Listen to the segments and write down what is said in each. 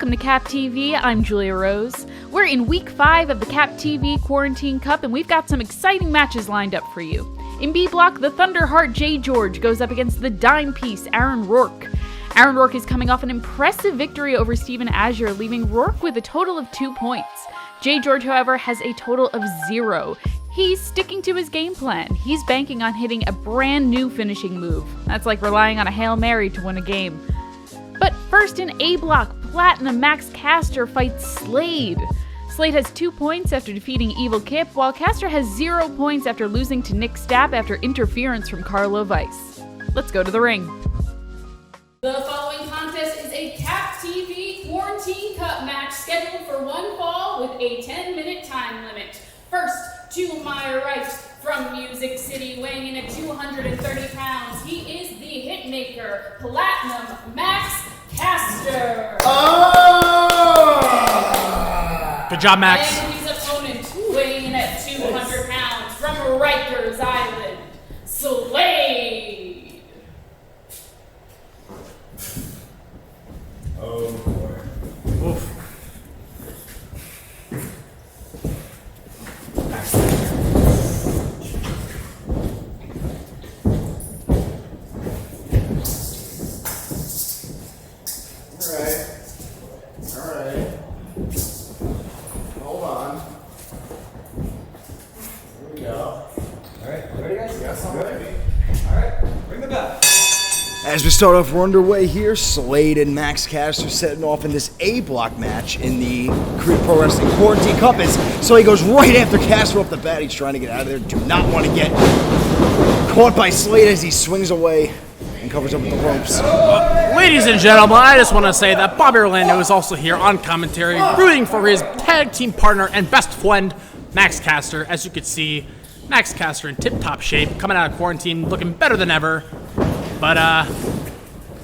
welcome to CAPTV. I'm Julia Rose. We're in week 5 of the CAPTV Quarantine Cup, and we've got some exciting matches lined up for you. In B block, the ThunderHeart JGeorge goes up against the dime piece Rourke. Rourke is coming off an impressive victory over Steven Azure, leaving Rourke with a total of 2 points. JGeorge, however, has a total of 0. He's sticking to his game plan. He's banking on hitting a brand new finishing move. That's like relying on a Hail Mary to win a game. But first in A block, Platinum Max Caster fights SLADE. SLADE has 2 points after defeating Evil Kip, while Caster has 0 points after losing to Nick Stapp after interference from Carlo Weiss. Let's go to the ring. The following contest is a CAPTV Quarantine Cup match scheduled for one fall with a 10-minute time limit. First, to my right, from Music City, weighing in at 230 pounds, he is the hitmaker, Platinum Max Caster. Good job, Max. And his opponent, weighing in at 200 pounds, from Rikers Island, SLADE. Oh boy. Oof. Alright. Hold on. Here we go. Alright, ready guys? Yes, I'm ready. Alright, ring the bell. As we start off, we're underway here. SLADE and Max Caster setting off in this A block match in the Creed Pro Wrestling Quarantine Cup. So he goes right after Caster off the bat. He's trying to get out of there. Do not want to get caught by SLADE as he swings away and covers up with the ropes. Ladies and gentlemen, I just want to say that Bobby Orlando is also here on commentary, rooting for his tag team partner and best friend, Max Caster. As you can see, Max Caster in tip-top shape, coming out of quarantine, looking better than ever. But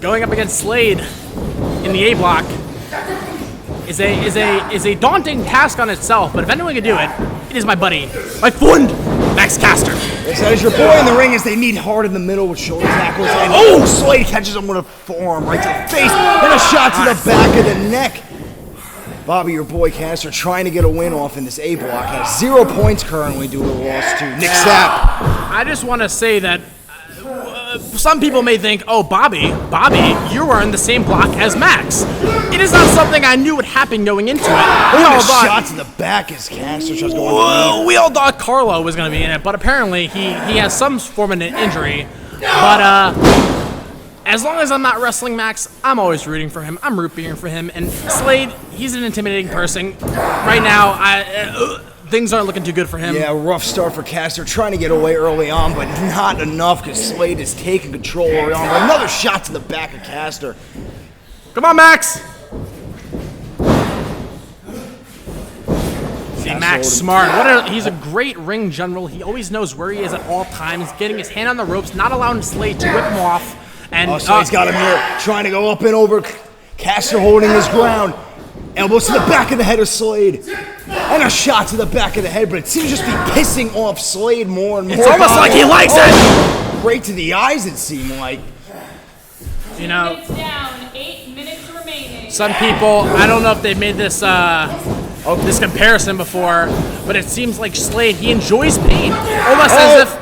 going up against SLADE in the A block is a daunting task on itself. But if anyone can do it, it is my buddy, my friend, Max Caster. Yes, that is your boy in the ring as they meet hard in the middle with shoulder tackles. And SLADE catches him with a forearm right to the face and a shot to the back of the neck. Bobby, your boy Caster, trying to get a win off in this A block, has 0 points currently due to a loss to Nick Stapp. I just want to say that some people may think, oh, Bobby, you were in the same block as Max. It is not something I knew would happen going into it. A shot to the back as Caster tries going Whoa, we all thought Carlo was going to be in it, but apparently he has some form of an injury. But as long as I'm not wrestling Max, I'm always rooting for him. I'm root beering for him. And SLADE, he's an intimidating person. Right now, things aren't looking too good for him. Yeah, rough start for Caster, trying to get away early on, but not enough because SLADE is taking control early on. Another shot to the back of Caster. Come on, Max. See, Max smart. He's a great ring general. He always knows where he is at all times, getting his hand on the ropes, not allowing SLADE to whip him off. And SLADE's got him here, trying to go up and over. Caster holding his ground. Elbows to the back of the head of SLADE. And a shot to the back of the head, but it seems to just be pissing off SLADE more and more. It's almost like he likes it! Right to the eyes, it seemed like. You know, It's down, 8 minutes remaining. some people, I don't know if they've made this this comparison before, but it seems like SLADE, he enjoys pain. Almost as if,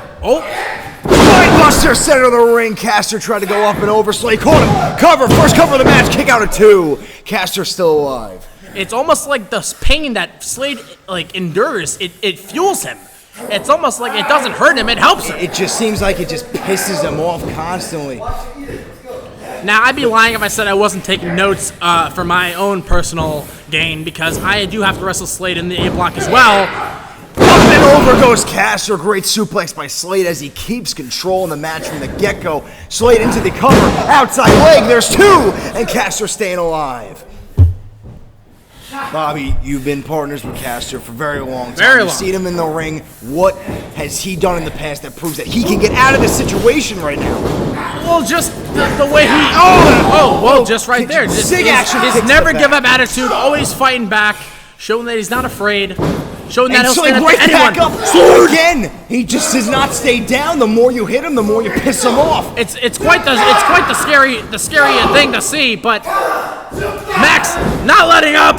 Buster, center of the ring. Caster tried to go up and over. SLADE caught him. Cover, first cover of the match. Kick out of 2. Caster still alive. it's almost like the pain that SLADE endures, it fuels him. It's almost like it doesn't hurt him, it helps him. It just seems like it just pisses him off constantly. Now, I'd be lying if I said I wasn't taking notes for my own personal gain, because I do have to wrestle SLADE in the A block as well. Up and over goes Caster. Great suplex by SLADE as he keeps control in the match from the get-go. SLADE into the cover. Outside leg. There's 2. And Caster staying alive. Bobby, you've been partners with Caster for a very long time. You've seen him in the ring. What has he done in the past that proves that he can get out of this situation right now? Well, just the way he... just right there. Just Sig action. His never give up attitude, always fighting back, showing that he's not afraid. showing that And he'll Slade stand up right to anyone. back up again. He just does not stay down. The more you hit him, the more you piss him off. It's quite the scary thing to see, but Max not letting up,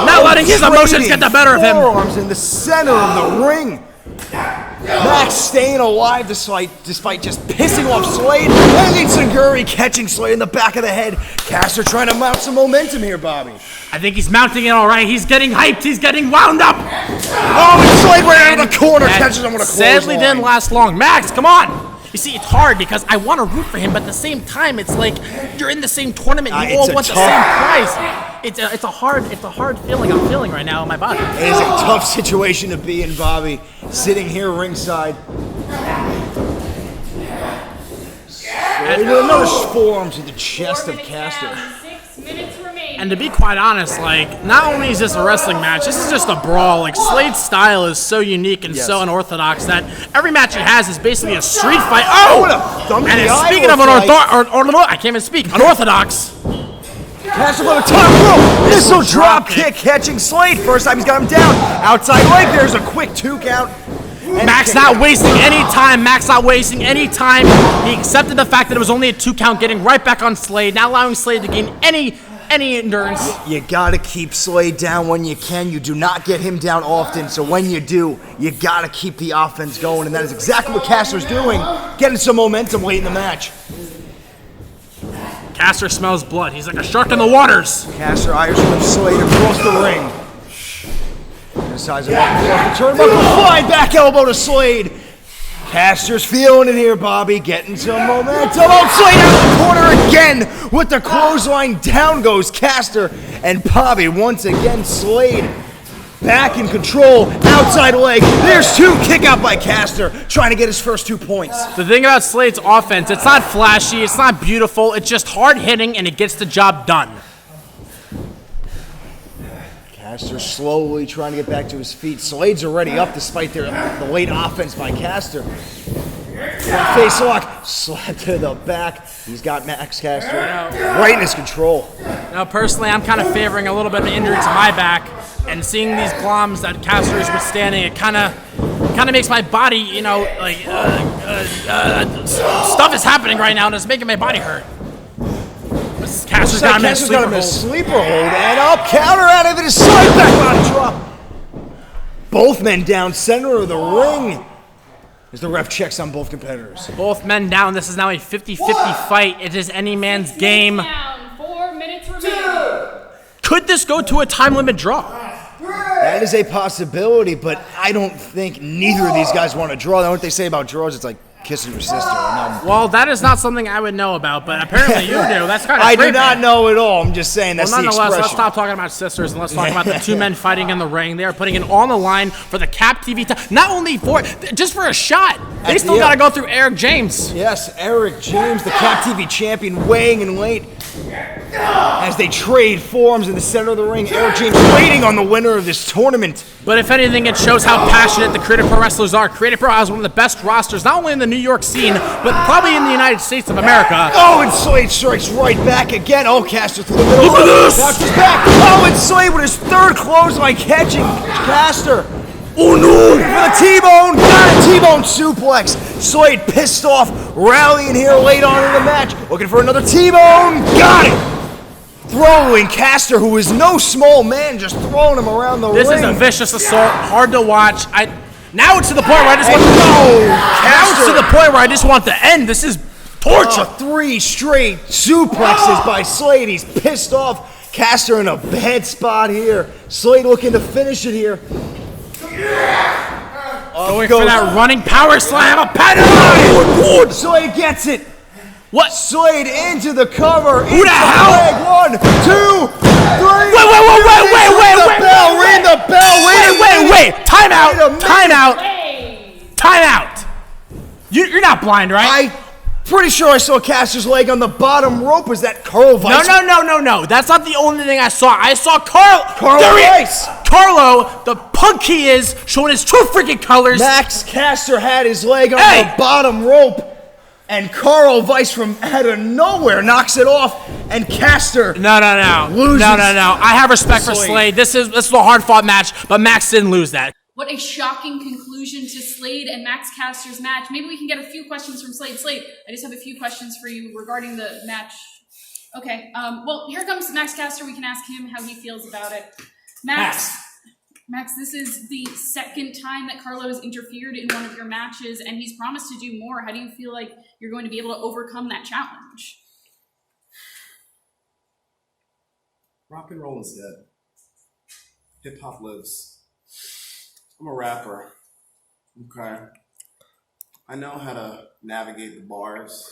not letting his emotions get the better of him. Forearms in the center of the ring. Max staying alive despite just pissing off Slade. And Itsuguri catching Slade in the back of the head. Caster trying to mount some momentum here, Bobby. I think he's mounting it all right. He's getting hyped. He's getting wound up. Oh, and Slade right out of the corner catches him with a Sadly, clothesline. didn't last long. Max, come on. You see, it's hard because I want to root for him, but at the same time, it's like you're in the same tournament. You all want the same prize. It's a hard feeling I'm feeling right now in my body. It is a tough situation to be in, Bobby. Sitting here ringside. And another forearm to the chest of Caster. 6 minutes remaining. And to be quite honest, like, not only is this a wrestling match, this is just a brawl. Like, Slade's style is so unique and so unorthodox that every match he has is basically a street fight. Oh! And speaking of I can't even speak. Unorthodox. Caster on the top rope. Missile drop kick catching Slade. First time he's got him down. Outside leg. There's a quick 2 count. Max not wasting any time. Max not wasting any time. He accepted the fact that it was only a 2 count, getting right back on Slade, not allowing Slade to gain any endurance. You gotta keep Slade down when you can. You do not get him down often, so when you do, you gotta keep the offense going, and that is exactly what Caster's doing, getting some momentum late in the match. Caster smells blood. He's like a shark in the waters. Caster Irish with Slade across the ring. Size him up across the turnbuckle, flying back elbow to Slade. Caster's feeling it here, Bobby, getting some momentum. Oh, Slade out of the corner again with the clothesline. Down goes Caster, and Bobby once again Slade back in control. Outside leg. There's 2, kick out by Caster, trying to get his first 2 points. The thing about Slade's offense, it's not flashy, it's not beautiful, it's just hard hitting and it gets the job done. Caster slowly trying to get back to his feet. Slade's already up despite the late offense by Caster. Face lock, slap to the back. He's got Max Caster right in his control. Now, personally, I'm kind of favoring a little bit of an injury to my back, and seeing these gloms that Caster is withstanding, it kind of makes my body, you know, like stuff is happening right now, and it's making my body hurt. Caster's got him in a sleeper hold, and up counter out of it is Slade back body drop. Both men down center of the ring as the ref checks on both competitors. Both men down. This is now a 50-50 fight. It is any man's game. Down, 4 minutes remaining. Could this go to a time limit draw? That is a possibility, but I don't think neither of these guys want to draw. What they say about draws, it's like kissing your sister. Well, that is not something I would know about, but apparently you do. That's kind of I do not know at all. I'm just saying that's the expression. Nonetheless, let's stop talking about sisters and let's talk about the 2 men fighting in the ring. They are putting it on the line for the CAPTV. Not only just for a shot. They still got to go through Eric James. Yes, Eric James, the CAPTV champion, weighing in late. As they trade forearms in the center of the ring, Eric James waiting on the winner of this tournament. But if anything, it shows how passionate the Creative Pro wrestlers are. Creative Pro has one of the best rosters, not only in the New York scene, but probably in the United States of America. Oh, and Slade strikes right back again. Oh, Caster through the middle. Look at this! Caster's back. Oh, and Slade with his 3rd clothesline catching Caster. Oh no! For the T-bone, got a T-bone suplex. Slade pissed off, rallying here late on in the match. Looking for another T-bone, got it! Throwing Caster, who is no small man, just throwing him around the ring. This is a vicious assault, hard to watch. Now it's to the point where I just want Now it's to the point where I just want the end. This is torture. 3 straight suplexes by Slade. He's pissed off. Caster in a bad spot here. Slade looking to finish it here. Going for that running power slam. A pattern. Slade gets it. What? Slade into the cover. Who the hell? Leg. 1, 2, 3. Wait. Ring the bell. Wait. Time out. You're not blind, right? Pretty sure I saw Caster's leg on the bottom rope. Was that Carl Weiss? No. That's not the only thing I saw. I saw Carl Weiss. Carlo, the punk he is, showing his true freaking colors. Max Caster had his leg on the bottom rope. And Carl Weiss from out of nowhere knocks it off, and Caster No. loses. No. I have respect for Slade. This is a hard-fought match, but Max didn't lose that. What a shocking conclusion to Slade and Max Caster's match. Maybe we can get a few questions from Slade. Slade, I just have a few questions for you regarding the match. Okay, well, here comes Max Caster. We can ask him how he feels about it. Max, this is the second time that Carlo has interfered in one of your matches, and he's promised to do more. How do you feel like you're going to be able to overcome that challenge? Rock and roll is dead. Hip hop lives. I'm a rapper. Okay. I know how to navigate the bars.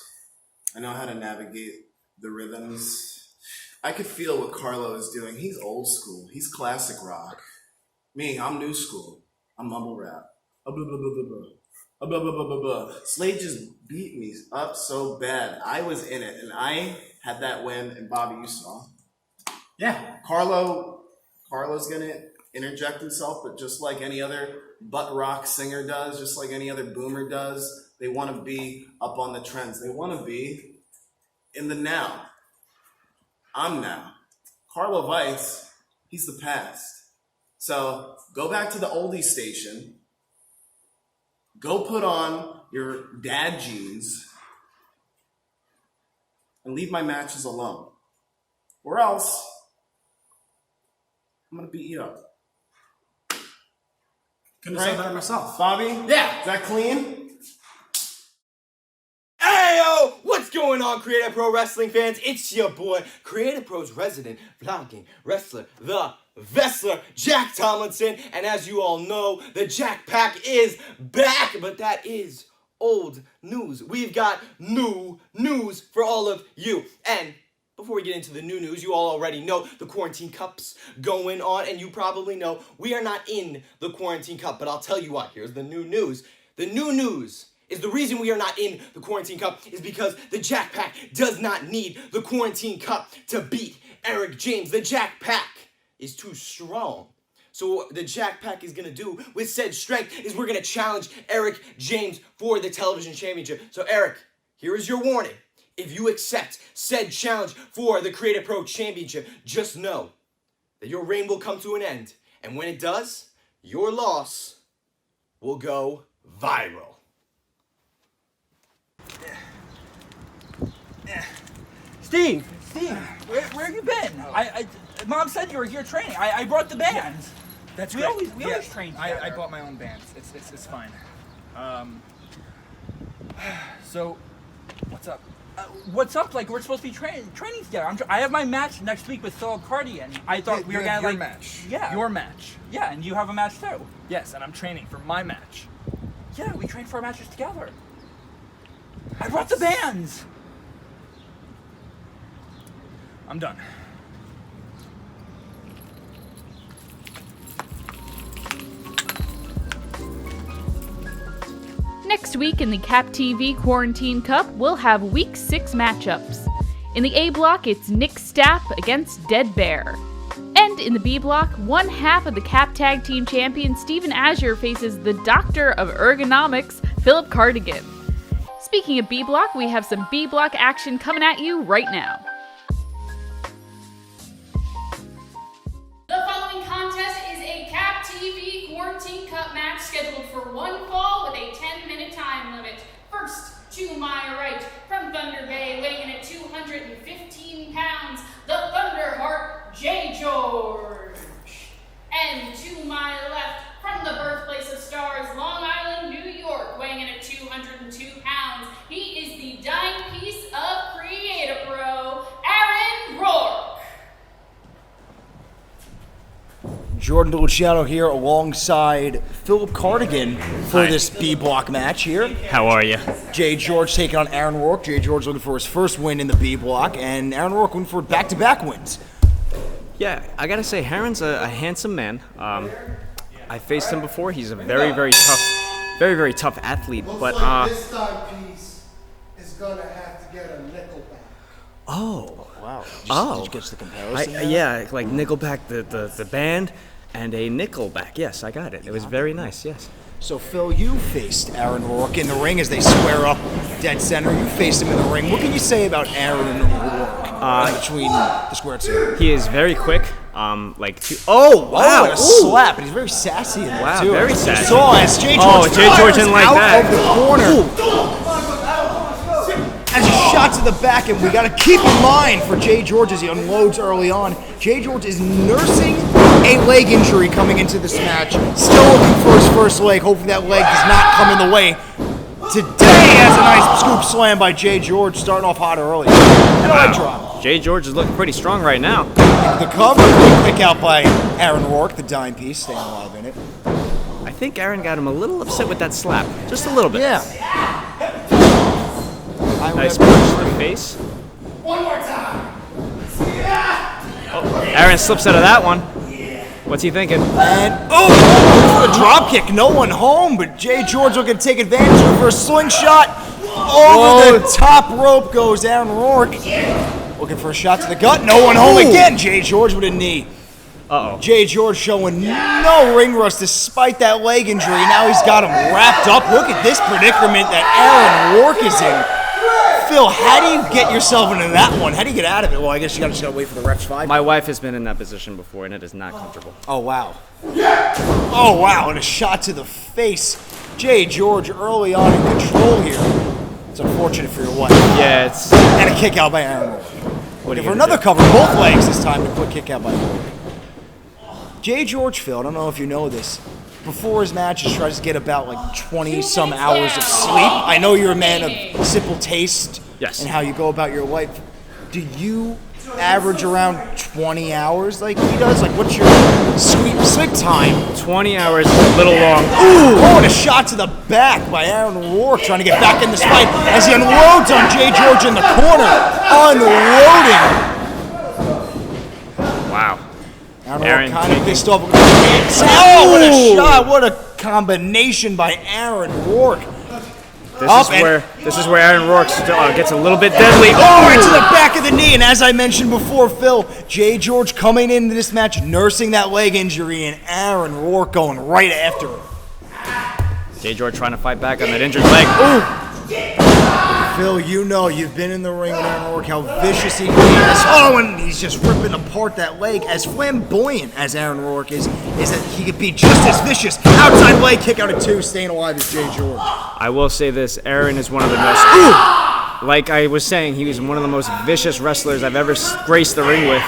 I know how to navigate the rhythms. I could feel what Carlo is doing. He's old school. He's classic rock. Me, I'm new school. I'm mumble rap. Slade just beat me up so bad. I was in it, and I had that win, and Bobby, you saw. Yeah, Carlo's gonna interject himself, but just like any other butt rock singer does, just like any other boomer does, they want to be up on the trends. They want to be in the now. I'm now. Carlo Weiss, he's the past. So go back to the oldie station. Go put on your dad jeans and leave my matches alone. Or else I'm gonna beat you up. Couldn't have said that myself. Bobby? Yeah. Is that clean? Heyo! What's going on, Creative Pro Wrestling fans? It's your boy, Creative Pro's resident vlogging wrestler, the Vessler, Jack Tomlinson. And as you all know, the Jack Pack is back, but that is old news. We've got new news for all of you. And before we get into the new news, you all already know the Quarantine Cup's going on, and you probably know we are not in the Quarantine Cup, but I'll tell you what, here's the new news. The new news is the reason we are not in the Quarantine Cup is because the Jack Pack does not need the Quarantine Cup to beat Eric James. The Jack Pack is too strong. So what the Jack Pack is going to do with said strength is we're going to challenge Eric James for the television championship. So Eric, here is your warning. If you accept said challenge for the Creative Pro Championship, just know that your reign will come to an end. And when it does, your loss will go viral. Steve, where have you been? Mom said you were here training. I brought the bands. That's we great. We always train together. I bought my own bands. It's fine. So, what's up? What's up? Like, we're supposed to be training together. I have my match next week with Philip Cardi, and I thought we were gonna your match. Yeah. Your match. Yeah, and you have a match too. Yes, and I'm training for my match. Yeah, we train for our matches together. I brought the bands. I'm done. Next week in the CAPTV Quarantine Cup, we'll have Week 6 matchups. In the A block, it's Nick Stapp against Dead Bear. And in the B block, one half of the Cap Tag Team Champion Steven Azure faces the Doctor of Ergonomics, Philip Cardigan. Speaking of B block, we have some B block action coming at you right now. The following contest is a CAPTV Quarantine Cup match scheduled for one fall with a 10-minute time limit. First, to my right, from Thunder Bay, weighing in at 215 pounds, the ThunderHeart, JGeorge. And to my left, from the birthplace of stars, Long Island, New York, weighing in at 202 pounds, he is the dime piece of Creative Pro, Aaron Rourke. Jordan DeLuciano here alongside Philip Cardigan for this B block match here. How are you? JGeorge taking on Aaron Rourke. JGeorge looking for his first win in the B block, and Aaron Rourke looking for back-to-back wins. Yeah, I gotta say, Aaron's a handsome man. I faced him before. He's a very, very tough athlete. But this timepiece is gonna have to get a nickel back. Oh, Wow. Did you catch the comparison? yeah, like Nickelback, the band. And a nickel back. Yes, I got it. It was very nice, yes. So, Phil, you faced Aaron Rourke in the ring as they square up dead center. You faced him in the ring. What can you say about Aaron Rourke between the square two? He is very quick. Oh, wow. And a slap. And he's very sassy in that, too. Very sassy. You saw as JGeorge JGeorge didn't like that. Of the corner. As he shot to the back, and we got to keep in mind for JGeorge as he unloads early on, JGeorge is nursing a leg injury coming into this match. Still looking for his first leg. Hopefully that leg does not come in the way. Today has a nice scoop slam by JGeorge, starting off hot early. And a leg drop. JGeorge is looking pretty strong right now. The cover, pick out by Aaron Rourke, the dime piece, staying alive in it. I think Aaron got him a little upset with that slap. Just a little bit. Yeah. Nice punch to the face. One more time. Aaron slips out of that one. What's he thinking? And a drop kick, no one home, but JGeorge looking to take advantage of her slingshot. Over the top rope goes Aaron Rourke. Looking for a shot to the gut, no one home again. JGeorge with a knee. JGeorge showing no ring rust despite that leg injury. Now he's got him wrapped up. Look at this predicament that Aaron Rourke is in. Phil, how do you get yourself into that one? How do you get out of it? Well, I guess you just gotta wait for the ref's 5. My wife has been in that position before, and it is not comfortable. Oh, wow. Oh, wow, and a shot to the face. JGeorge early on in control here. It's unfortunate for your wife. Yeah, it's... And a kick out by Aaron Rourke. Looking for another cover, both legs this time, to quick kick out by Rourke. JGeorge, Phil, I don't know if you know this, before his matches tries to get about like 20-some hours of sleep. I know you're a man of simple taste and how you go about your life. Do you average around 20 hours like he does? Like, what's your sleep time? 20 hours is a little long. And a shot to the back by Aaron Rourke, trying to get back in this fight as he unloads on JGeorge in the corner. Unloading. Wow. Aaron kind of pissed off. Oh, what a shot. What a combination by Aaron Rourke. This is where Aaron Rourke gets a little bit deadly. Right to the back of the knee. And as I mentioned before, Phil, JGeorge coming into this match nursing that leg injury, and Aaron Rourke going right after him. JGeorge trying to fight back on that injured leg. Phil, you know, you've been in the ring with Aaron Rourke, how vicious he can be. And he's just ripping apart that leg. As flamboyant as Aaron Rourke is that he could be just as vicious. Outside leg kick out of 2, staying alive as JGeorge. I will say this, Aaron is one of the most, like I was saying, he was one of the most vicious wrestlers I've ever graced the ring with.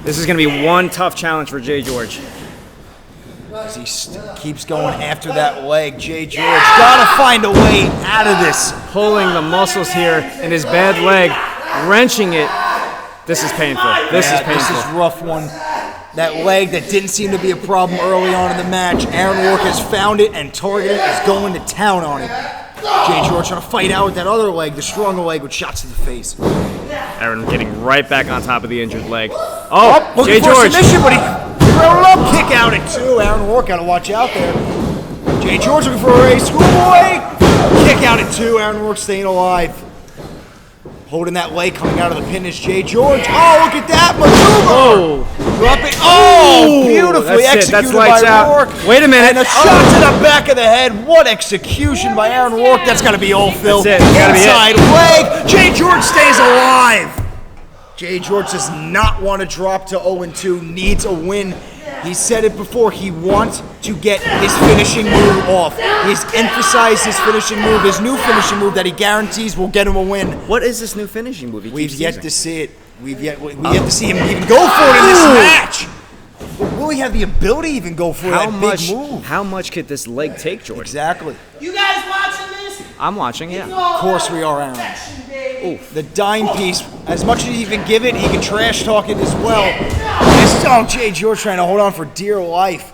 This is going to be one tough challenge for JGeorge. As he keeps going after that leg, JGeorge gotta find a way out of this. Pulling the muscles here in his bad leg, wrenching it. This is painful. This is painful. This is a rough one. That leg that didn't seem to be a problem early on in the match, Aaron Rourke has found it and targeted is going to town on it. JGeorge trying to fight out with that other leg, the stronger leg, with shots to the face. Aaron getting right back on top of the injured leg. Looking for JGeorge. submission, but he rolled up, kick out at 2. Aaron Rourke got to watch out there. JGeorge looking for a schoolboy. Kick out at 2. Aaron Rourke staying alive. Holding that leg coming out of the pin is JGeorge. Oh, look at that maneuver. Drop it. Oh, beautifully executed by Rourke. Wait a minute. And a shot to the back of the head. What execution by Aaron Rourke. That's got to be all, Phil. That's it. Inside leg. JGeorge stays alive. JGeorge does not want to drop to 0-2. Needs a win. He said it before, he wants to get his finishing move off. He's emphasized his finishing move, his new finishing move that he guarantees will get him a win. What is this new finishing move? We've yet to see it. We've yet to see him even go for it in this match. But will he have the ability to even go for that big move? How much could this leg take, George? Exactly. You guys watching this? I'm watching, yeah. Of course we are, Aaron. Oof. The dime piece, as much as he can give it, he can trash talk it as well. JGeorge trying to hold on for dear life.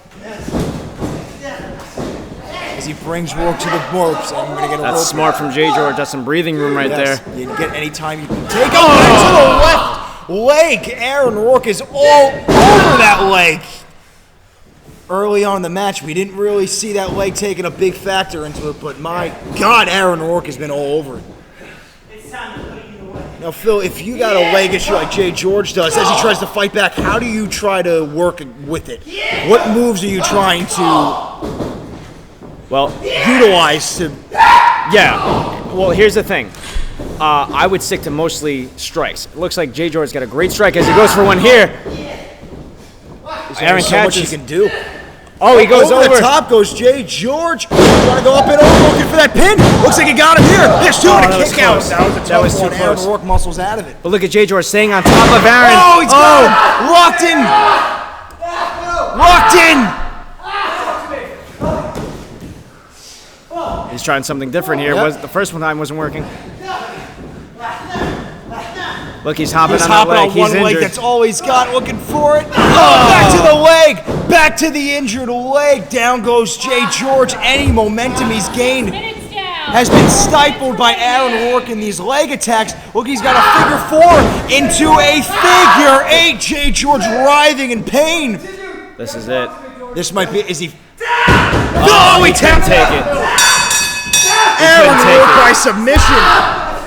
As he brings Rourke to the ropes. And I'm gonna get a That's smart from JGeorge. That's some breathing room right there. You get any time you can take him to the left leg. Aaron Rourke is all over that leg. Early on in the match, we didn't really see that leg taking a big factor into it, but my God, Aaron Rourke has been all over it. It's time to put it away. Now, Phil, if you got a leg issue like JGeorge does, as he tries to fight back, how do you try to work with it? What moves are you trying to utilize to... Yeah. Well, here's the thing. I would stick to mostly strikes. It looks like JGeorge's got a great strike as he goes for one here. Aaron so much he can do. Oh, he goes over. The top goes JGeorge. Trying to go up and over, looking for that pin. Looks like he got him here. There's two and a kick out. That was too Aaron close. Rourke muscles out of it. But look at JGeorge staying on top of Aaron. Oh, he's got him. Locked in. Locked in. He's trying something different here. Yep. The first one time wasn't working. Look, he's hopping on that leg. On he's one injured. leg. That's all he's got. Looking for it. Oh, back to the leg. Back to the injured leg. Down goes JGeorge. Any momentum he's gained has been stifled by Aaron Rourke in these leg attacks. Look, he's got a figure 4 into a figure 8. JGeorge writhing in pain. This is it. This might be. Is he? Oh, he can't take it. Aaron Rourke by submission.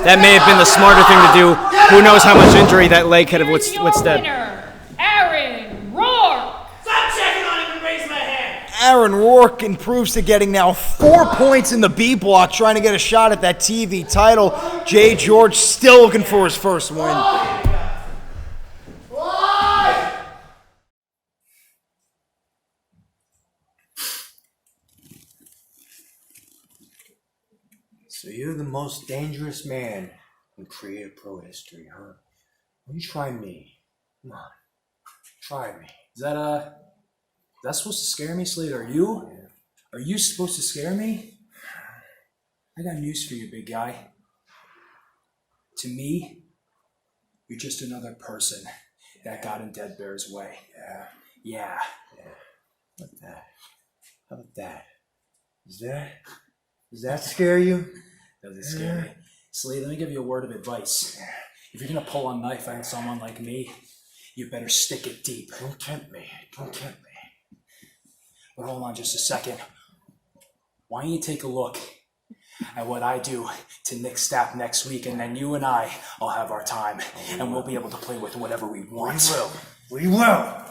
That may have been the smarter thing to do. Who knows how much injury that leg could have withstood. Aaron Rourke. Stop checking on him and raise my hand. Aaron Rourke improves to getting now 4 points in the B block, trying to get a shot at that TV title. JGeorge still looking for his first win. So you're the most dangerous man in Creative Pro history, huh? Well, you try me. Come on. Try me. Is that supposed to scare me, Slade? Are you supposed to scare me? I got news for you, big guy. To me, you're just another person that got in Dead Bear's way. Yeah. How about that? How about that? Does that scare you? Does it scare me? Slade, let me give you a word of advice. If you're gonna pull a knife on someone like me, you better stick it deep. Don't tempt me. Don't tempt me. But hold on just a second. Why don't you take a look at what I do to Nick Stapp next week, and then you and I will have our time, and we'll be able to play with whatever we want. We will.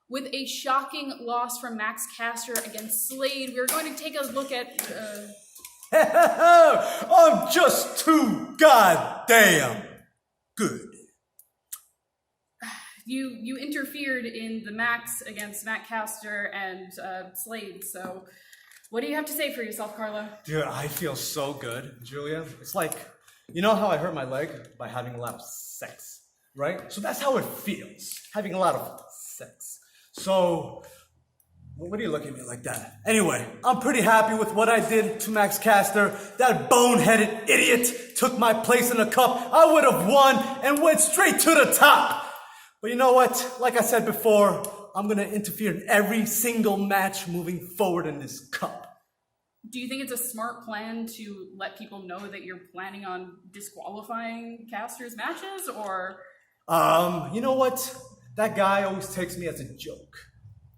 With a shocking loss from Max Caster against Slade, we're going to take a look at... I'm just too goddamn good. You interfered in the Max against Matt Caster and Slade, so what do you have to say for yourself, Carlo? Dude, I feel so good, Julia. It's like, you know how I hurt my leg by having a lot of sex, right? So that's how it feels, having a lot of sex. So, what are you looking at me like that? Anyway, I'm pretty happy with what I did to Max Caster. That boneheaded idiot took my place in the cup. I would have won and went straight to the top. But you know what? Like I said before, I'm going to interfere in every single match moving forward in this cup. Do you think it's a smart plan to let people know that you're planning on disqualifying Caster's matches, or? You know what? That guy always takes me as a joke.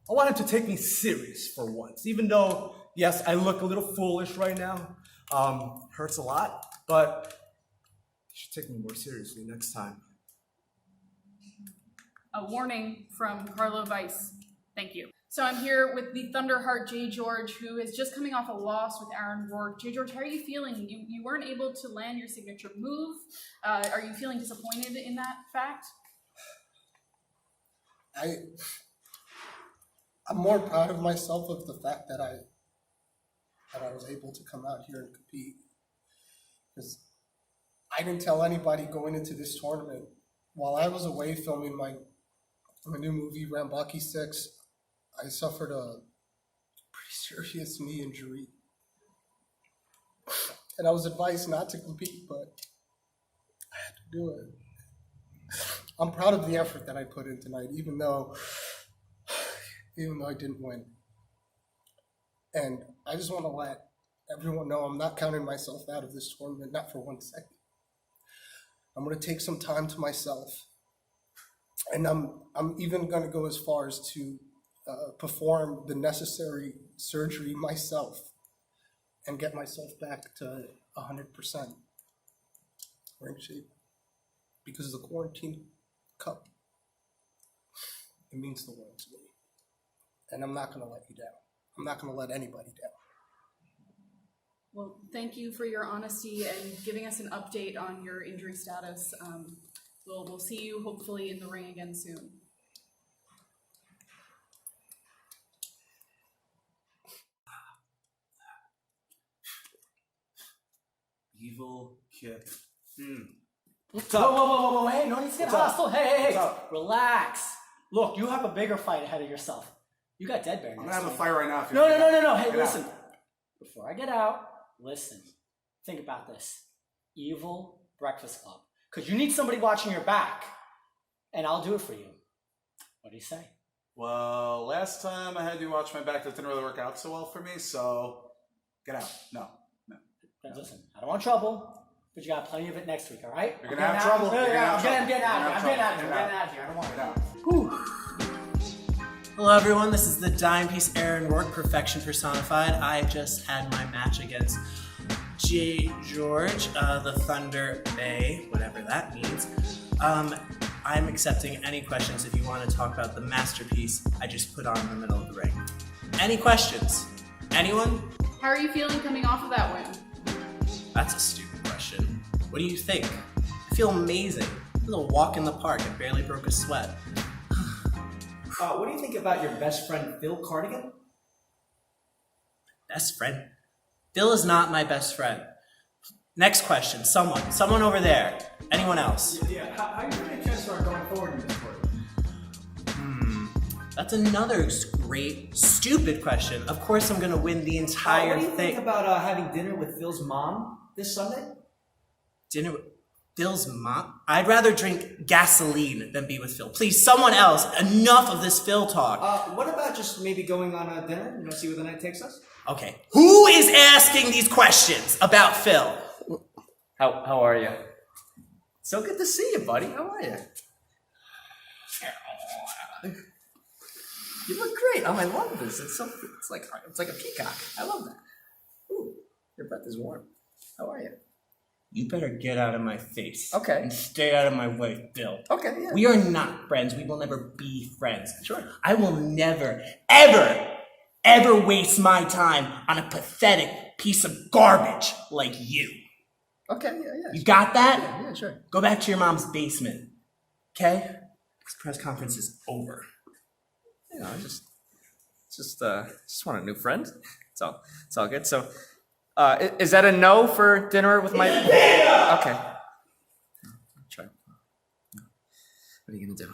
I want him to take me serious for once, even though, yes, I look a little foolish right now. Hurts a lot, but you should take me more seriously next time. A warning from Carlo Weiss. Thank you. So I'm here with the ThunderHeart JGeorge, who is just coming off a loss with Aaron Rourke. JGeorge, how are you feeling? You weren't able to land your signature move. Are you feeling disappointed in that fact? I'm more proud of myself of the fact that I was able to come out here and compete, because I didn't tell anybody going into this tournament. While I was away filming my new movie Rambaki 6, I suffered a pretty serious knee injury, and I was advised not to compete, but I had to do it. I'm proud of the effort that I put in tonight, even though I didn't win. And I just want to let everyone know I'm not counting myself out of this tournament, not for 1 second. I'm going to take some time to myself. And I'm even going to go as far as to perform the necessary surgery myself and get myself back to 100%. ring shape because the quarantine cup, it means the world to me. And I'm not going to let you down. I'm not going to let anybody down. Well, thank you for your honesty and giving us an update on your injury status. We'll see you hopefully in the ring again soon. Evil Kip. What's up? Whoa, hey, no need to get hostile. Hey, relax. Look, you have a bigger fight ahead of yourself. You got Dead Bear. I'm gonna have a fight right now. No. Hey, listen. Before I get out, listen. Think about this. Evil Breakfast Club. Because you need somebody watching your back. And I'll do it for you. What do you say? Well, last time I had you watch my back, that didn't really work out so well for me, so get out. No. Listen, I don't want trouble, but you got plenty of it next week, all right? You're gonna have trouble. I'm getting out of here. I don't want it. Hello everyone, this is the dime piece Aaron Rourke, perfection personified. I just had my match against JGeorge, the Thunder Bay, whatever that means. I'm accepting any questions if you want to talk about the masterpiece I just put on in the middle of the ring. Any questions? Anyone? How are you feeling coming off of that win? That's a stupid question. What do you think? I feel amazing. It was a walk in the park. I barely broke a sweat. What do you think about your best friend, Phil Cardigan? Best friend? Phil is not my best friend. Next question. Someone over there. Anyone else? Yeah. How are you going to chance are going forward in this sport? That's another great, stupid question. Of course I'm going to win the entire What do you thing. think about having dinner with Phil's mom this Sunday? Dinner with Phil's mom? I'd rather drink gasoline than be with Phil. Please, someone else. Enough of this Phil talk. What about just maybe going on a dinner? See where the night takes us? Okay. Who is asking these questions about Phil? How are you? So good to see you, buddy. How are you? You look great. I love this. It's like a peacock. I love that. Ooh, your breath is warm. How are you? You better get out of my face. Okay. And stay out of my way, Phil. Okay, yeah. We are not friends. We will never be friends. Sure. I will never, ever waste my time on a pathetic piece of garbage like you. Okay, yeah. You got that? Yeah, sure. Go back to your mom's basement. Okay? This press conference is over. I just want a new friend. It's all good. So, is that a no for dinner with my? Okay. I'll try. What are you gonna do?